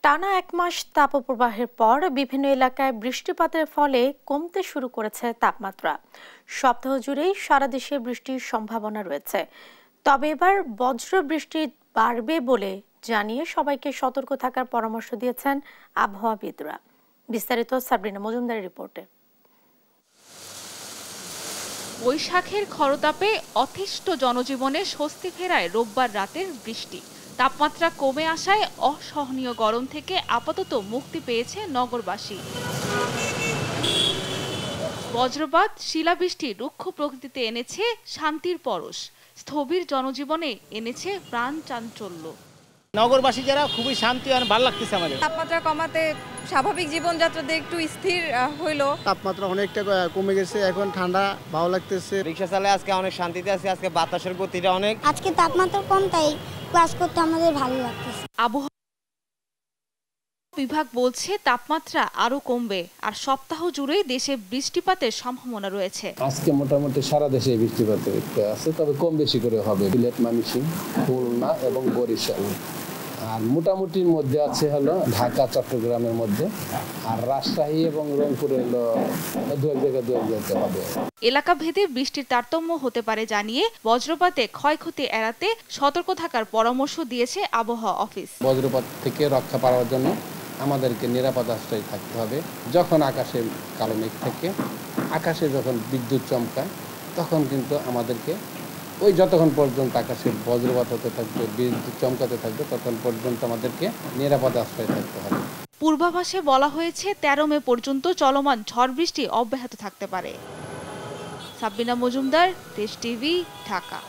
টানা এক মাস তাপপ্রবাহের পর বিভিন্ন এলাকায় বৃষ্টিপাতের ফলে কমতে শুরু করেছে তাপমাত্রা। সপ্তাহ জুড়েই সারা দেশে বৃষ্টির সম্ভাবনা রয়েছে, তবে এবার বজ্র বৃষ্টি বাড়বে বলে জানিয়ে সবাইকে সতর্ক থাকার পরামর্শ দিয়েছেন আবহাওয়াবিদরা। বিস্তারিত সাবরিনা মজুমদারের রিপোর্টে। বৈশাখের খরতাপে অতিষ্ঠ জনজীবনে স্বস্তি ফেরায় রোববার রাতের বৃষ্টি। তাপমাত্রা কমে আসায় অসহনীয় গরম থেকে আপাতত মুক্তি পেয়েছে নগরবাসী। বজ্রপাত, শিলাবৃষ্টি রুক্ষ প্রকৃতিতে এনেছে শান্তির পরশ, স্থবির জনজীবনে এনেছে প্রাণ চাঞ্চল্য। নগরবাসী যারা খুবই শান্তি আর ভালো লাগতেছে আমাদের। তাপমাত্রা কমাতে স্বাভাবিক জীবনযাত্রাতে একটু স্থির হইলো। তাপমাত্রা অনেকটা কমে গেছে, এখন ঠান্ডা ভালো লাগতেছে। রিক্সা চালায় আজকে অনেক শান্তিতে আছি, আজকে বাতাসের গতিটা অনেক। আজকে তাপমাত্রা কম, তাই ক্লাস করতে আমাদের ভালো লাগতেছে। আবহাওয়া বিভাগ বলছে তাপমাত্রা আরো কমবে, আর সপ্তাহ জুড়েই দেশে বৃষ্টিপাতের সম্ভাবনা রয়েছে। আজকে মোটামুটি সারা দেশে বৃষ্টিপাতের আছে, তবে কম বেশি করে হবে সিলেট, ময়মনসিংহ, খুলনা এবং বরিশাল। আর মোটামুটির মধ্যে আছে হলো ঢাকা, চট্টগ্রামের মধ্যে, আর রাজশাহী এবং রংপুরে হলো দু এক জায়গায় হবে। এলাকা ভেদে বৃষ্টির তারতম্য হতে পারে জানিয়ে বজ্রপাতে ক্ষয়ক্ষতি এড়াতে সতর্ক থাকার পরামর্শ দিয়েছে আবহাওয়া অফিস। বজ্রপাত থেকে রক্ষা পাওয়ার জন্য আমাদেরকে নিরাপদ আশ্রয়ে থাকতে হবে। যখন আকাশে কালো মেঘ থেকে আকাশে যখন বিদ্যুৎ চমকায়, তখন কিন্তু আমাদেরকে ওই যতক্ষণ পর্যন্ত আকাশে বজ্রপাত হতে থাকবে, বিদ্যুৎ চমকাতে থাকবে, ততক্ষণ পর্যন্ত আমাদেরকে নিরাপদ আশ্রয়ে থাকতে হবে। পূর্বাভাসে বলা হয়েছে 13 মে পর্যন্ত চলমান ঝড় বৃষ্টি অব্যাহত থাকতে পারে। সাবরিনা মজুমদার, দেশ টিভি, ঢাকা।